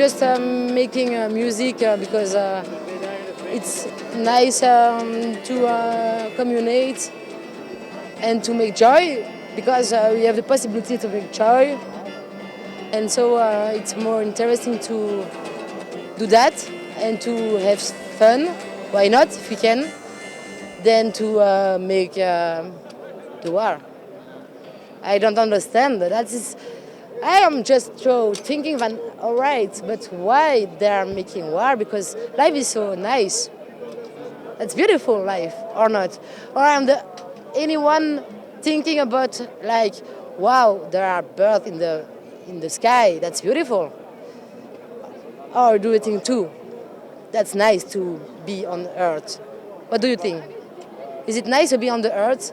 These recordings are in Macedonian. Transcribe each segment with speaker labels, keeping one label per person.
Speaker 1: just making music because it's nice to communicate and to make joy because we have the possibility to make joy. And so it's more interesting to do that and to have fun. Why not, if we can, than to make the war. I don't understand. I am just thinking that, all right, but why they are making war? Because life is so nice. It's beautiful life, or not? Or anyone thinking about like, wow, there are birds in the sky. That's beautiful. Or do you think too? That's nice to be on Earth. What do you think? Is it nice to be on the Earth?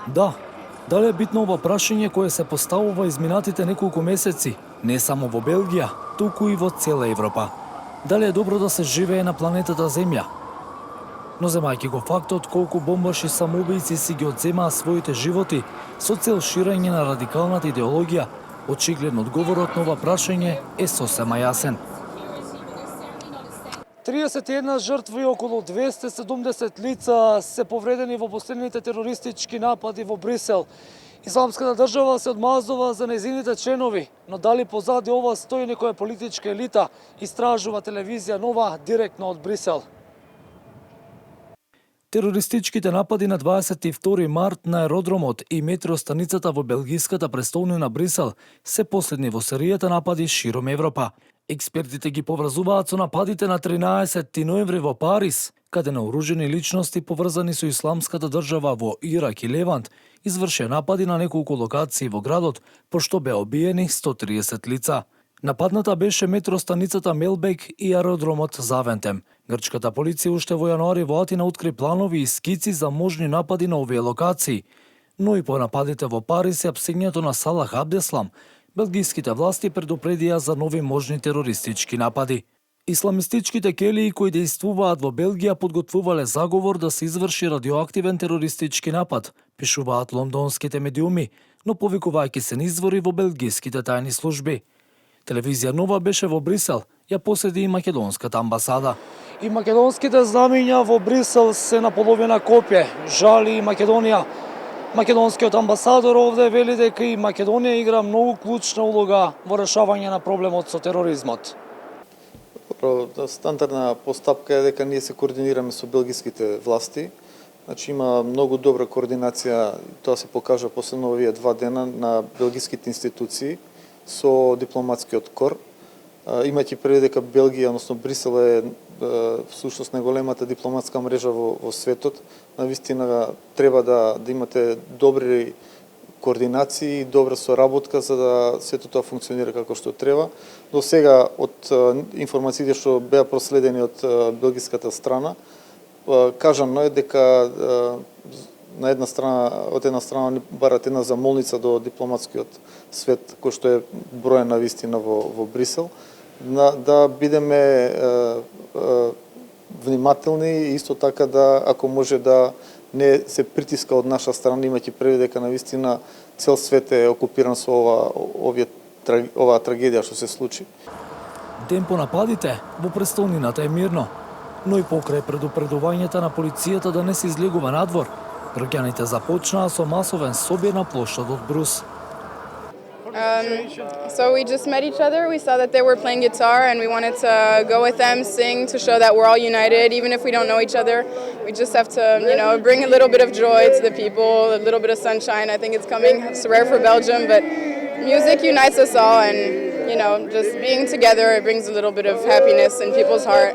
Speaker 2: Да, дали е битно ова прашање кое се поставува изминатите неколку месеци, не само во Белгија, туку и во цела Европа. Дали е добро да се живее на планетата Земја? Но земајќи го фактот колку бомбаши самоубијци си ги одземаа своите животи со цел ширење на радикалната идеологија, очигледно одговорот на ова прашање е сосема јасен.
Speaker 3: 31 жртви и околу 270 лица се повредени во последните терористички напади во Брисел. Исламската држава се одмазува за нејзините членови, но дали позади ова стои некоја политичка елита, истражува телевизија Нова директно од Брисел.
Speaker 2: Терористичките напади на 22 март на аеродромот и метростаницата во белгиската престолнина Брисел се последни во серијата напади широм Европа. Експертите ги поврзуваат со нападите на 13 ноември во Париз, каде наоружени личности поврзани со исламската држава во Ирак и Левант извршија напади на неколку локации во градот, пошто беа убиени 130 лица. Нападната беше метростаницата Мелбек и аеродромот Завентем. Грчката полиција уште во јануари во Атина откри планови и скици за можни напади на овие локации. Но и по нападите во Париз и апсењето на Салах Абдеслам, белгиските власти предупредија за нови можни терористички напади. Исламистичките келии кои дејствуваат во Белгија подготвувале заговор да се изврши радиоактивен терористички напад, пишуваат лондонските медиуми, но повикувајќи се низвори во белгиските тајни служби. Телевизија Нова беше во Брисел, ја поседи и македонската амбасада.
Speaker 3: И македонските знамиња во Брисел се на половина копје. Жали и Македонија. Македонскиот амбасадор овде вели дека и Македонија игра многу клучна улога во решавање на проблемот со тероризмот.
Speaker 4: Стандардна постапка е дека ние се координираме со белгиските власти. Значи има многу добра координација, тоа се покажа последно овие 2 дена на белгиските институции со дипломатскиот кор. Имајќи предвид дека Белгија, односно Брисел е всушност најголемата дипломатска мрежа во светот, навистина треба да имате добри координации и добра соработка за да сето тоа функционира како што треба. До сега од информациите што беа проследени од белгиската страна, кажано е дека од една страна барат една замолница до дипломатскиот свет кој што е броен навистина во Брисел, да бидеме внимателни и исто така да, ако може да не се притиска од наша страна, имајќи предвид дека навистина цел свет е окупиран со оваа трагедија што се случи.
Speaker 2: Ден по нападите во престолнината е мирно, но и покрај предупредувањата на полицијата да не се излегува надвор, граѓаните започнаа со масовен собир на плоштадот Брус.
Speaker 5: So we just met each other. We saw that they were playing guitar and we wanted to go with them, sing to show that we're all united, even if we don't know each other. We just have to, bring a little bit of joy to the people, a little bit of sunshine. I think it's coming. It's rare for Belgium, but music unites us all and, just being together, it brings a little bit of happiness in people's heart,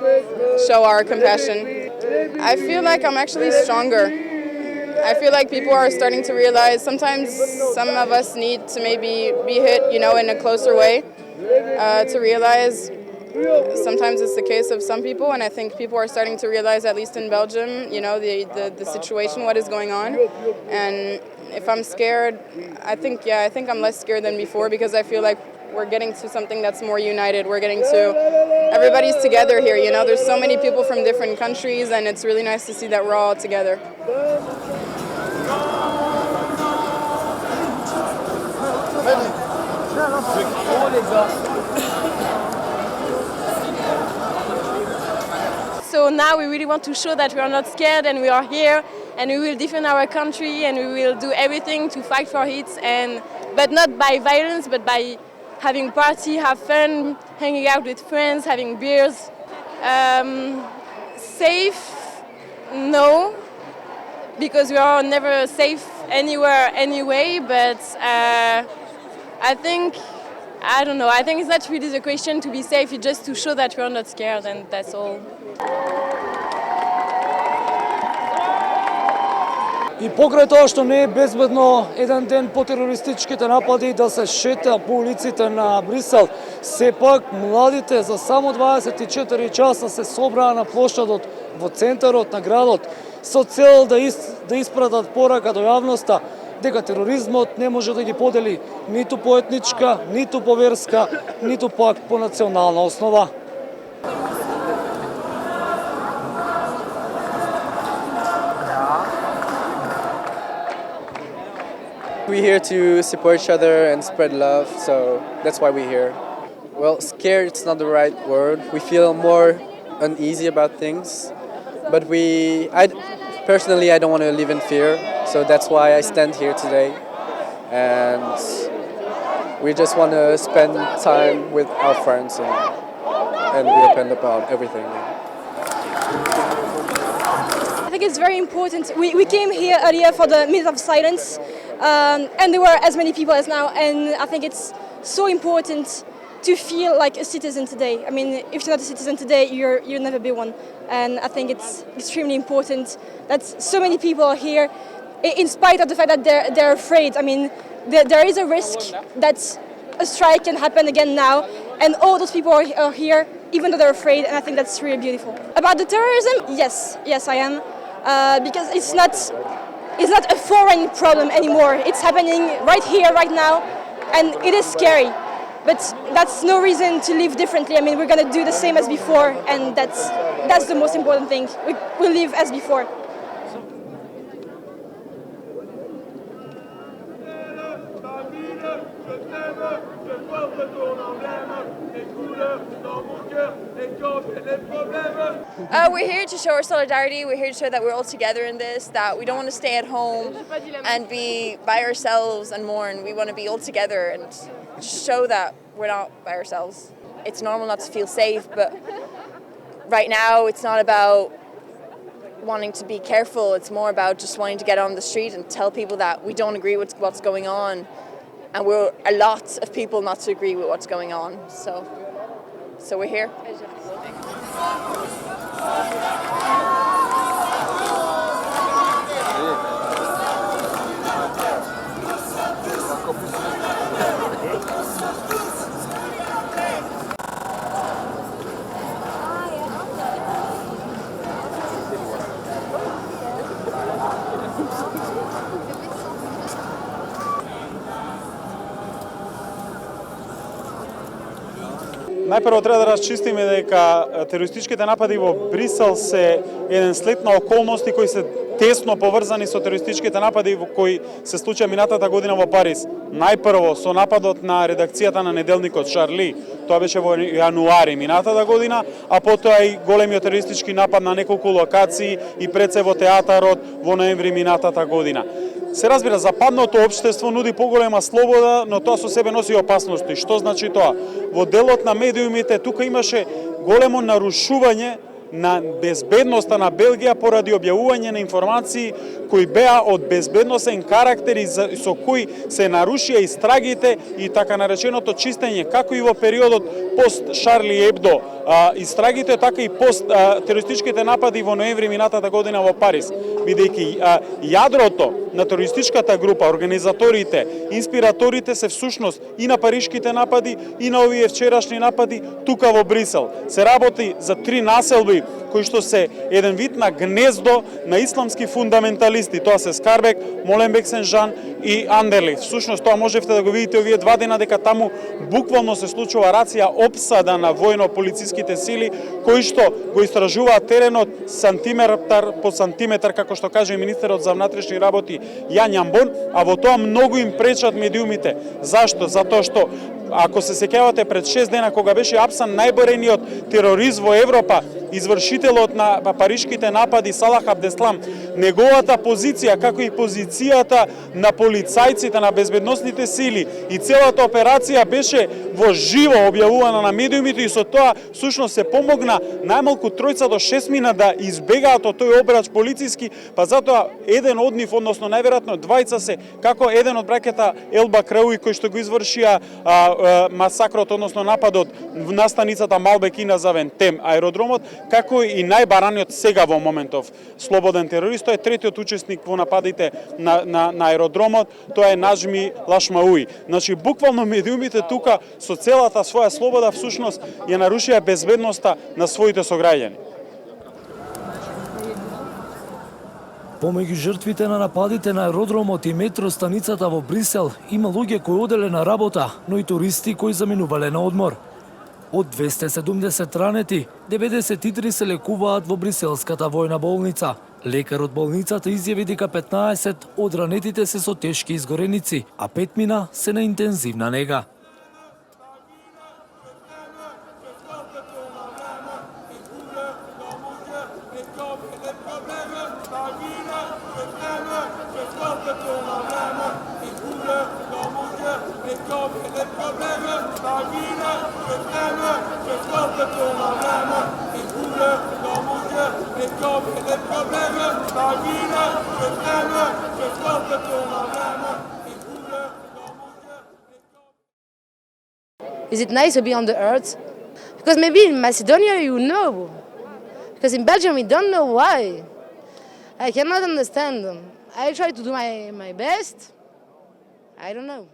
Speaker 5: show our compassion. I feel like I'm actually stronger. I feel like people are starting to realize sometimes some of us need to maybe be hit, in a closer way to realize sometimes it's the case of some people, and I think people are starting to realize, at least in Belgium, the situation, what is going on. And if I'm scared, I think I'm less scared than before because I feel like we're getting to something that's more united. We're getting to, everybody's together here, There's so many people from different countries, and it's really nice to see that we're all together.
Speaker 6: So now we really want to show that we are not scared and we are here and we will defend our country and we will do everything to fight for it, but not by violence, but by having party, have fun, hanging out with friends, having beers. Safe? No, because we are never safe anywhere anyway, but I think it's not really the question to be safe, it's just to show that we are not scared, and that's all.
Speaker 3: И покрај тоа што не е безбедно еден ден по терористичките напади да се шета по улиците на Брисел, сепак младите за само 24 часа се собраа на плошадот во центарот на градот со цел да испратат порака до јавноста дека тероризмот не може да ги подели ниту по етничка, ниту по верска, ниту пак по национална основа.
Speaker 7: We're here to support each other and spread love, so that's why we're here. Well, scared, it's not the right word. We feel more uneasy about things, but personally, I don't want to live in fear, so that's why I stand here today. And we just want to spend time with our friends and be open about everything.
Speaker 8: I think it's very important. We came here earlier for the minute of silence, and there were as many people as now, and I think it's so important to feel like a citizen today. I mean, if you're not a citizen today, you'll never be one. And I think it's extremely important that so many people are here, in spite of the fact that they're afraid. I mean, there is a risk that a strike can happen again now, and all those people are here, even though they're afraid, and I think that's really beautiful. About the terrorism, yes, I am, because it's not a foreign problem anymore. It's happening right here, right now, and it is scary. But that's no reason to live differently. I mean, we're going to do the same as before, and that's the most important thing. We live as before.
Speaker 9: We're here to show our solidarity. We're here to show that we're all together in this, that we don't want to stay at home and be by ourselves and mourn. We want to be all together and show that we're not by ourselves. It's normal not to feel safe, but right now it's not about wanting to be careful. It's more about just wanting to get on the street and tell people that we don't agree with what's going on, and we're a lot of people not to agree with what's going on. So we're here.
Speaker 10: Најпрво треба да расчистиме дека терористичките напади во Брисел се еден след на околности кои се тесно поврзани со терористичките напади кои се случија минатата година во Париз. Најпрво со нападот на редакцијата на неделникот Шарли, тоа беше во јануари минатата година, а потоа и големиот терористички напад на неколку локации и пред се во театарот во ноември минатата година. Се разбира, западното општество нуди поголема слобода, но тоа со себе носи опасности. Што значи тоа? Во делот на медиумите тука имаше големо нарушување на безбедноста на Белгија поради објавување на информации кои беа од безбедносен карактер и со кои се нарушија истрагите и така нареченото чистење, како и во периодот пост Шарли Ебдо истрагите, така и пост терористичките напади во ноември минатата година во Париз, бидејќи јадрото на терористичката група, организаторите, инспираторите се всушност и на паришките напади и на овие вчерашни напади тука во Брисел. Се работи за 3 населби кои што се еден вид на гнездо на исламски фундаменталисти. Тоа се Скарбек, Моленбек Сенжан и Андерлих. Всушност тоа можевте да го видите овие 2 дена дека таму буквално се случува рација, опсада на војно-полициските сили кои што го истражуваат теренот сантиметар по сантиметар, како што каже министерот за внатрешни работи Јан Јамбон, а во тоа многу им пречат медиумите. Зашто? Затоа што ако се сеќавате пред 6 дена кога беше апсан најборениот терорист во Европа, извршителот на паришките напади Салах Абдеслам, неговата позиција, како и позицијата на полицајците, на безбедносните сили и целата операција беше во живо објавувана на медиумите и со тоа всушност се помогна најмалку 3 до 6 мина да избегаат од тој обрач полициски, па затоа еден од нив, односно најверојатно двајца се, како еден од браќата Елба Крауи кои што го извршија масакрот, односно нападот на станицата Малбек и на Завентем аеродромот, како и најбараниот сега во моментов слободен терорист, тој е третиот учесник во нападите на аеродромот, тоа е Нажми Лашмауи. Значи буквално медиумите тука со целата своја слобода всушност ја нарушија безбедноста на своите сограѓани.
Speaker 2: Помеѓу жртвите на нападите на аеродромот и метростаницата во Брисел има луѓе кои оделе на работа, но и туристи кои заминувале на одмор. Од 270 ранети, 93 се лекуваат во бриселската војна болница. Лекар од болницата изјави дека 15 од ранетите се со тешки изгореници, а 5 мина се на интензивна нега.
Speaker 1: Is it nice to be on the earth? Because maybe in Macedonia you know. Because in Belgium we don't know why. I cannot understand them. I try to do my best. I don't know.